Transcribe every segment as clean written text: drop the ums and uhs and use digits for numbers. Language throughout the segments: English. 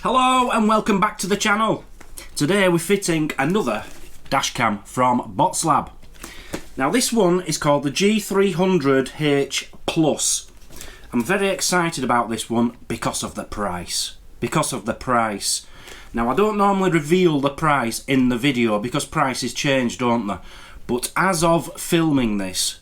Hello and welcome back to the channel. Today we're fitting another dashcam from Botslab. Now this one is called the G300H Plus. I'm very excited about this one because of the price. Now I don't normally reveal the price in the video because prices change, don't they? But as of filming this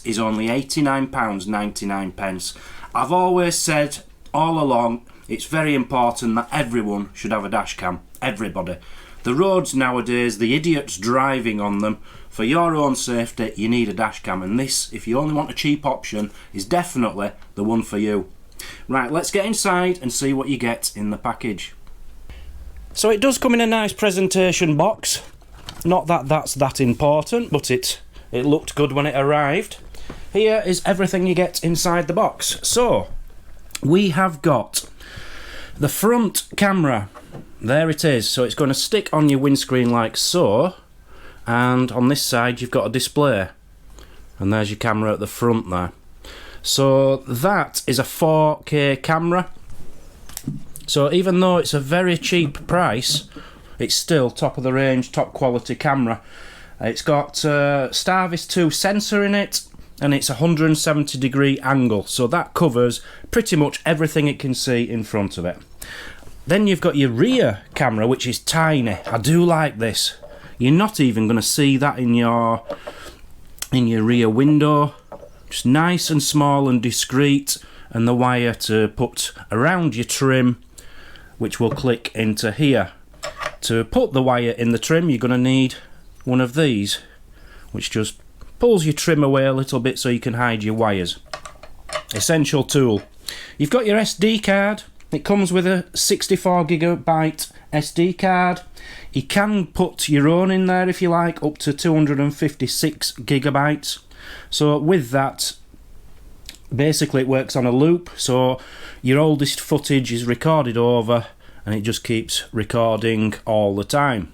is only £89.99. I've always said all along it's very important that everyone should have a dashcam. Everybody. The roads nowadays, the idiots driving on them, for your own safety you need a dashcam, and this, if you only want a cheap option, is definitely the one for you. Right, let's get inside and see what you get in the package. So it does come in a nice presentation box. Not that that's that important, but it looked good when it arrived. Here is everything you get inside the box. So we have got the front camera. There it is. So it's going to stick on your windscreen like so, and on this side you've got a display, and there's your camera at the front there. So that is a 4K camera. So even though it's a very cheap price, it's still top of the range, top quality camera. It's got Starvis 2 sensor in it, and it's a 170-degree angle, so that covers pretty much everything it can see in front of it. Then you've got your rear camera, which is tiny. I do like this. You're not even going to see that in your rear window. Just nice and small and discreet, and the wire to put around your trim, which will click into here. To put the wire in the trim, you're going to need one of these, which just pulls your trim away a little bit so you can hide your wires. Essential tool. You've got your SD card. It comes with a 64GB SD card. You can put your own in there if you like, up to 256GB. So with that, basically it works on a loop, so your oldest footage is recorded over and it just keeps recording all the time.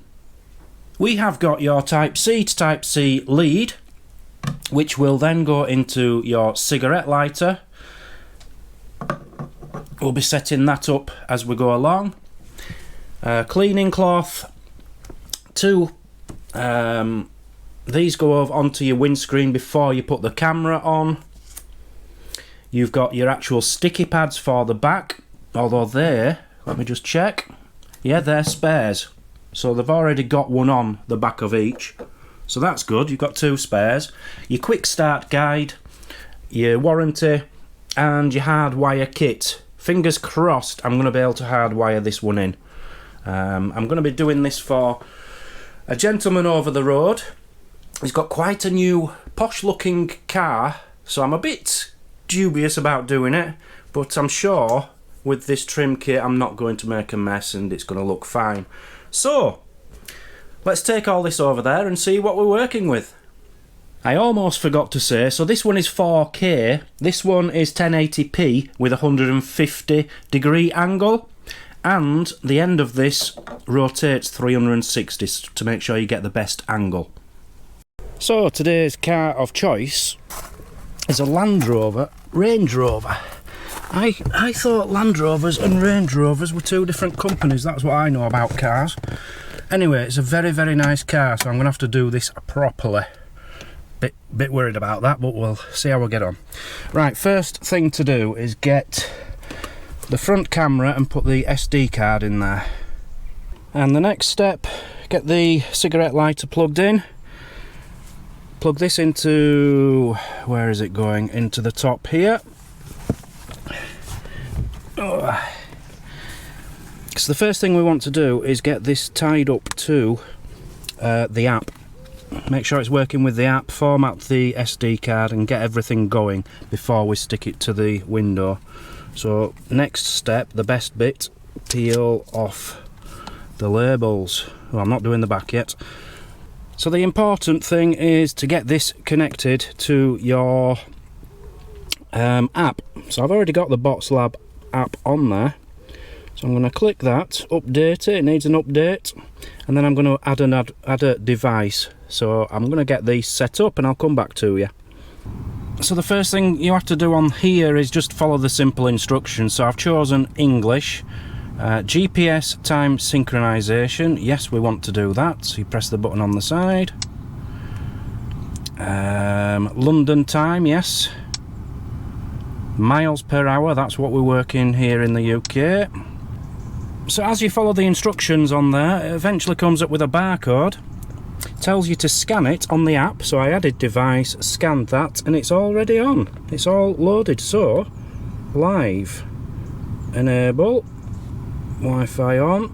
We have got your Type-C to Type-C lead, which will then go into your cigarette lighter. We'll be setting that up as we go along. Cleaning cloth. These go over onto your windscreen before you put the camera on. You've got your actual sticky pads for the back, although let me just check. Yeah, they're spares. So they've already got one on the back of each. So that's good, you've got 2 spares. Your quick start guide, your warranty, and your hardwire kit. Fingers crossed I'm going to be able to hardwire this one in. I'm going to be doing this for a gentleman over the road. He's got quite a new posh looking car, so I'm a bit dubious about doing it, but I'm sure with this trim kit I'm not going to make a mess and it's going to look fine. So let's take all this over there and see what we're working with. I almost forgot to say, so this one is 4K, this one is 1080p with a 150-degree angle, and the end of this rotates 360 to make sure you get the best angle. So today's car of choice is a Land Rover Range Rover. I thought Land Rovers and Range Rovers were 2 different companies. That's what I know about cars. Anyway, it's a very, very nice car, so I'm going to have to do this properly. Bit worried about that, but we'll see how we get on. Right, first thing to do is get the front camera and put the SD card in there. And the next step, get the cigarette lighter plugged in. Plug this into, where is it going? Into the top here. So the first thing we want to do is get this tied up to the app. Make sure it's working with the app, format the SD card and get everything going before we stick it to the window. So next step, the best bit, peel off the labels. Well, I'm not doing the back yet. So the important thing is to get this connected to your app. So I've already got the Botslab app on there. So I'm going to click that, update it needs an update, and then I'm going to add a device. So I'm going to get these set up and I'll come back to you. So the first thing you have to do on here is just follow the simple instructions. So I've chosen English, GPS time synchronization, yes, we want to do that, so you press the button on the side. London time, yes. Miles per hour, that's what we're working here in the UK. So as you follow the instructions on there, it eventually comes up with a barcode. Tells you to scan it on the app, so I added device, scanned that, and it's already on. It's all loaded. So live, enable, Wi-Fi on,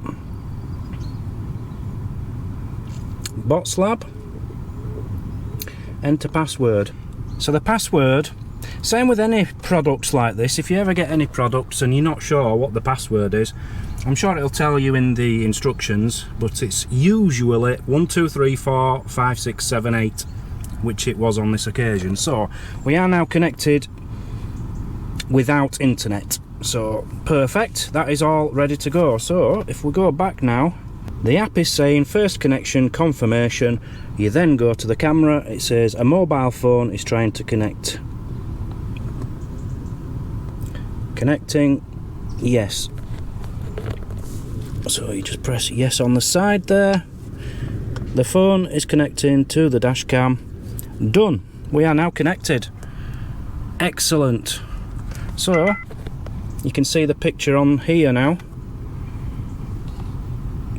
Botslab, enter password. So the password, same with any products like this, if you ever get any products and you're not sure what the password is, I'm sure it'll tell you in the instructions, but it's usually 1 2 3 4 5 6 7 8, which it was on this occasion. So we are now connected without internet, so perfect, that is all ready to go. So if we go back now, the app is saying first connection confirmation. You then go to the camera, it says a mobile phone is trying to connect. Connecting, yes. So you just press yes on the side there. The phone is connecting to the dash cam. Done. We are now connected. Excellent. So you can see the picture on here now.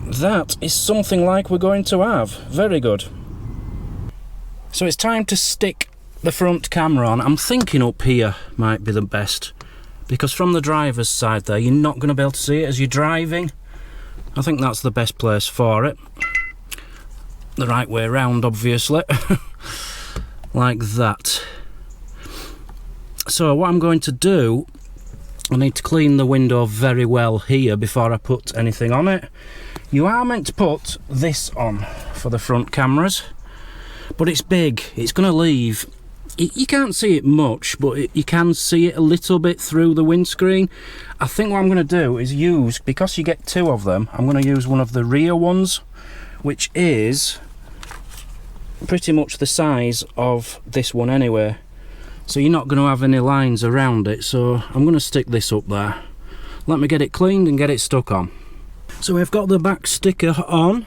That is something like we're going to have. Very good. So it's time to stick the front camera on. I'm thinking up here might be the best, because from the driver's side there, you're not going to be able to see it as you're driving. I think that's the best place for it. The right way around, obviously. Like that. So what I'm going to do, I need to clean the window very well here before I put anything on it. You are meant to put this on for the front cameras, but it's big, it's going to leave. You can't see it much, but you can see it a little bit through the windscreen. I think what I'm going to do is use, because you get two of them, I'm going to use one of the rear ones, which is pretty much the size of this one anyway. So you're not going to have any lines around it, so I'm going to stick this up there. Let me get it cleaned and get it stuck on. So we've got the back sticker on.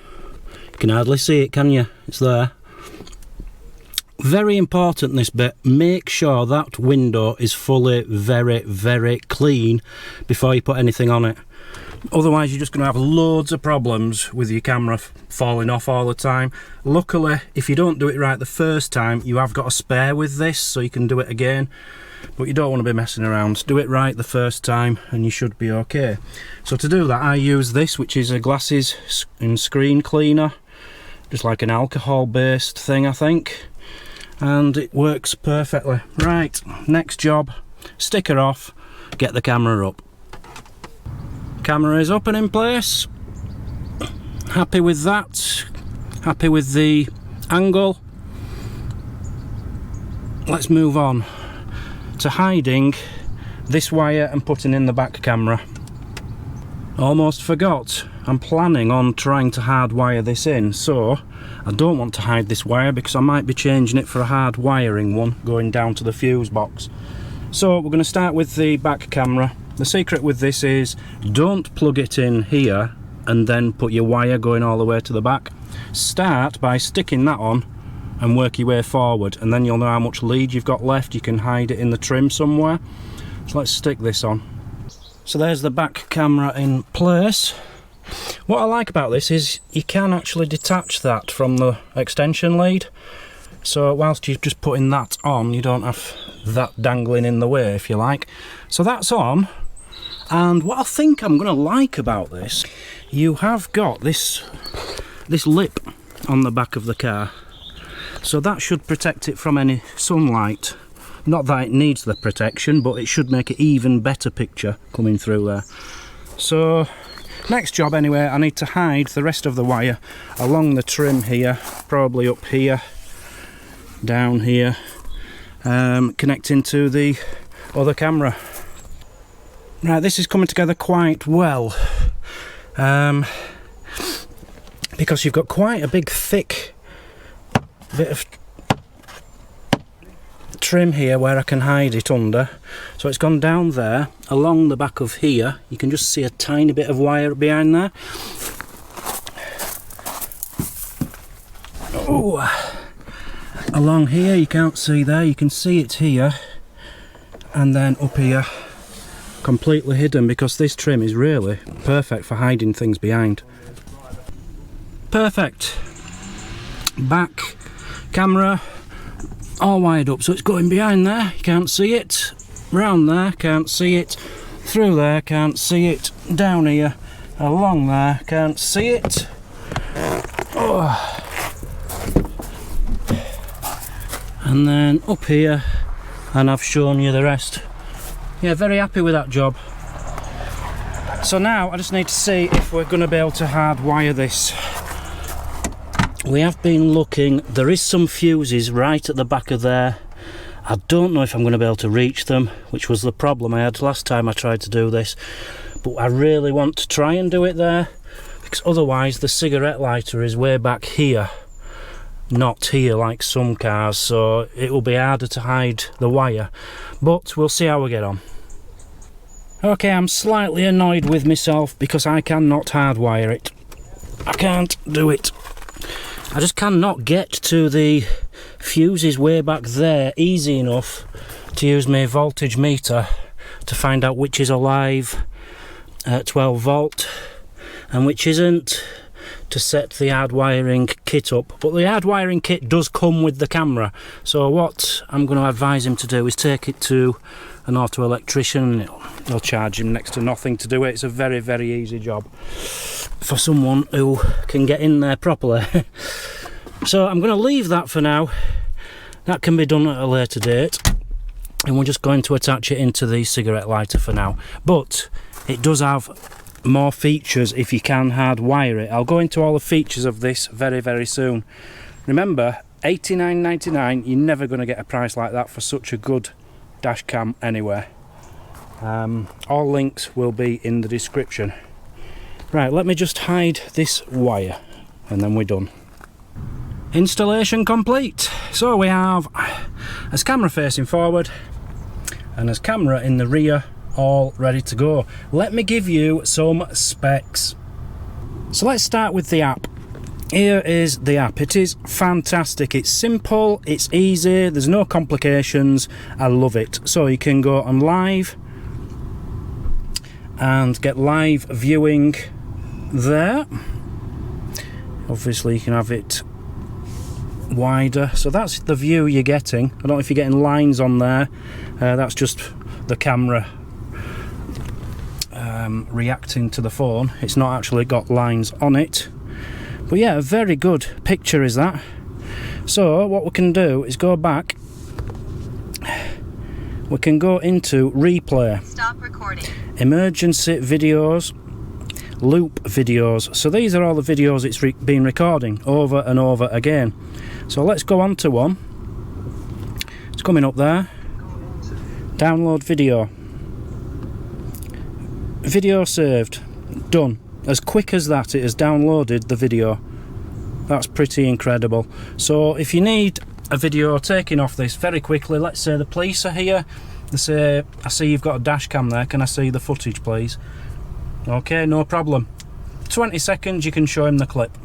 You can hardly see it, can you? It's there. Very important, this bit, make sure that window is fully very clean before you put anything on it. Otherwise you're just going to have loads of problems with your camera falling off all the time. Luckily, if you don't do it right the first time, you have got a spare with this, so you can do it again. But you don't want to be messing around. Do it right the first time and you should be okay. So to do that, I use this, which is a glasses and screen cleaner, just like an alcohol based thing, I think. And it works perfectly. Right, next job, sticker off, get the camera up. Camera is up and in place. Happy with that. Happy with the angle. Let's move on to hiding this wire and putting in the back camera. Almost forgot, I'm planning on trying to hardwire this in, so I don't want to hide this wire because I might be changing it for a hard wiring one going down to the fuse box. So we're going to start with the back camera. The secret with this is don't plug it in here and then put your wire going all the way to the back. Start by sticking that on and work your way forward, and then you'll know how much lead you've got left. You can hide it in the trim somewhere. So let's stick this on. So there's the back camera in place. What I like about this is you can actually detach that from the extension lead. So whilst you're just putting that on, you don't have that dangling in the way, if you like. So that's on. And what I think I'm going to like about this, you have got this lip on the back of the car. So that should protect it from any sunlight. Not that it needs the protection, but it should make an even better picture coming through there. So next job anyway, I need to hide the rest of the wire along the trim here, probably up here, down here, connecting to the other camera. Right, this is coming together quite well, because you've got quite a big thick bit of trim here where I can hide it under. So it's gone down there, along the back of here. You can just see a tiny bit of wire behind there. Oh, along here, you can't see there, you can see it here, and then up here, completely hidden, because this trim is really perfect for hiding things behind. Perfect. Back camera all wired up, so it's going behind there, you can't see it, round there, can't see it, through there, can't see it, down here, along there, can't see it. Oh. And then up here, and I've shown you the rest. Yeah, very happy with that job. So now I just need to see if we're going to be able to hardwire this. We have been looking, there is some fuses right at the back of there. I don't know if I'm going to be able to reach them, which was the problem I had last time I tried to do this. But I really want to try and do it there, because otherwise the cigarette lighter is way back here, not here like some cars, so it will be harder to hide the wire, but we'll see how we get on. Okay, I'm slightly annoyed with myself because I cannot hardwire it. I can't do it. I just cannot get to the fuses way back there easy enough to use my voltage meter to find out which is alive at 12 volt and which isn't, to set the hardwiring kit up. But the hardwiring kit does come with the camera, so what I'm going to advise him to do is take it to an auto electrician. They'll charge him next to nothing to do it. It's a very, very easy job for someone who can get in there properly. So I'm going to leave that for now. That can be done at a later date, and we're just going to attach it into the cigarette lighter for now. But it does have more features if you can hardwire it. I'll go into all the features of this very, very soon. Remember, $89.99, you're never going to get a price like that for such a good dash cam anywhere. All links will be in the description. Right, let me just hide this wire and then we're done. Installation complete. So we have a camera facing forward and a camera in the rear, all ready to go. Let me give you some specs. So let's start with the app. Here is the app. It is fantastic. It's simple, it's easy, there's no complications. I love it. So you can go on live and get live viewing there. Obviously you can have it wider, so that's the view you're getting. I don't know if you're getting lines on there. That's just the camera reacting to the phone. It's not actually got lines on it, but yeah, a very good picture is that. So what we can do is go back, we can go into replay, stop recording, emergency videos, loop videos. So these are all the videos it's been recording over and over again. So let's go on to one. It's coming up there. Download video. Video saved. Done. As quick as that, it has downloaded the video. That's pretty incredible. So if you need a video taken off this very quickly, let's say the police are here, they say, I see you've got a dash cam there, can I see the footage please? Okay, no problem. 20 seconds you can show him the clip.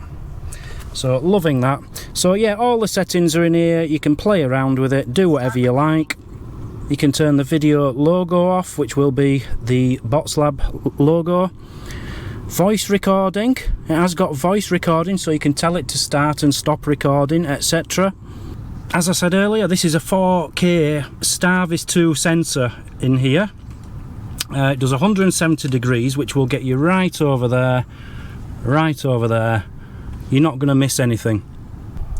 So loving that. So yeah, all the settings are in here. You can play around with it, do whatever you like. You can turn the video logo off, which will be the Botslab logo. Voice recording, it has got voice recording, so you can tell it to start and stop recording, etc. As I said earlier, this is a 4K Starvis 2 sensor in here. It does 170 degrees, which will get you right over there, right over there. You're not going to miss anything.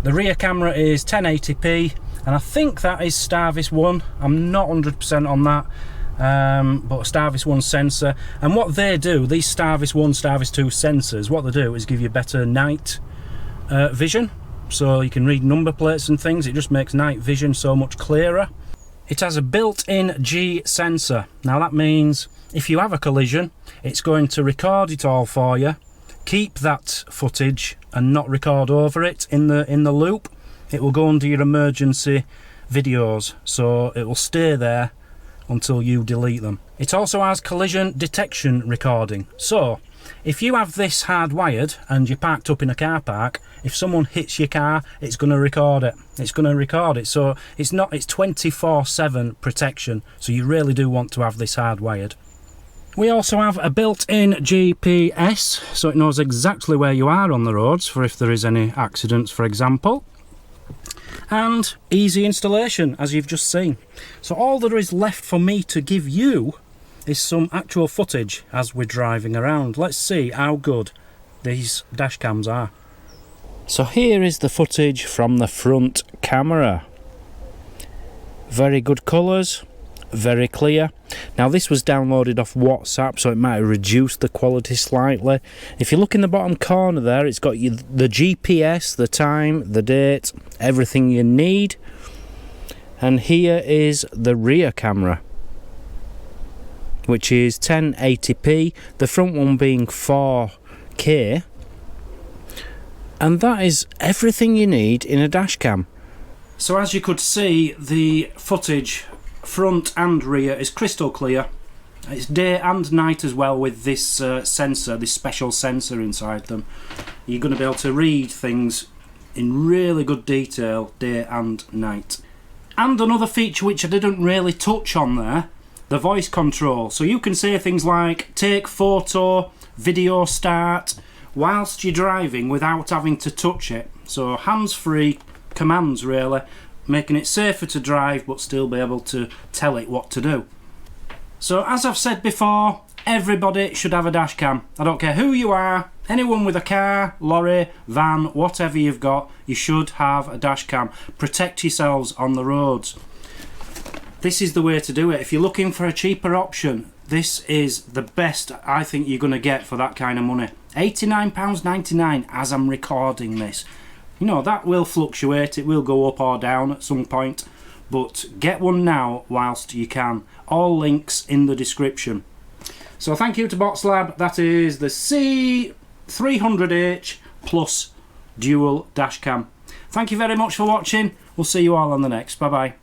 The rear camera is 1080p, and I think that is Starvis 1. I'm not 100% on that, but Starvis 1 sensor. And what they do, these Starvis 1, Starvis 2 sensors, what they do is give you better night vision. So you can read number plates and things. It just makes night vision so much clearer. It has a built-in G sensor. Now that means if you have a collision, it's going to record it all for you, keep that footage and not record over it in the loop. It will go under your emergency videos, so it will stay there until you delete them. It also has collision detection recording, so if you have this hardwired and you're parked up in a car park, if someone hits your car, it's going to record it. It's going to record it, so it's 24/7 protection, so you really do want to have this hardwired. We also have a built-in GPS, so it knows exactly where you are on the roads for if there is any accidents, for example. And easy installation, as you've just seen. So all there is left for me to give you is some actual footage as we're driving around. Let's see how good these dash cams are. So here is the footage from the front camera. Very good colours, very clear. Now this was downloaded off WhatsApp, so it might have reduced the quality slightly. If you look in the bottom corner there, it's got the GPS, the time, the date, everything you need. And here is the rear camera, which is 1080p, the front one being 4K. And that is everything you need in a dash cam. So as you could see, the footage front and rear is crystal clear. It's day and night as well with this sensor, this special sensor inside them. You're going to be able to read things in really good detail day and night. And another feature which I didn't really touch on there, the voice control. So you can say things like take photo, video start, whilst you're driving without having to touch it. So hands-free commands really, making it safer to drive but still be able to tell it what to do. So as I've said before, everybody should have a dash cam. I don't care who you are, anyone with a car, lorry, van, whatever you've got, you should have a dash cam. Protect yourselves on the roads. This is the way to do it. If you're looking for a cheaper option, this is the best I think you're going to get for that kind of money. £89.99 as I'm recording this. You know, that will fluctuate, it will go up or down at some point, but get one now whilst you can. All links in the description. So thank you to Botslab. That is the C300H Plus dual dash cam. Thank you very much for watching. We'll see you all on the next. Bye bye.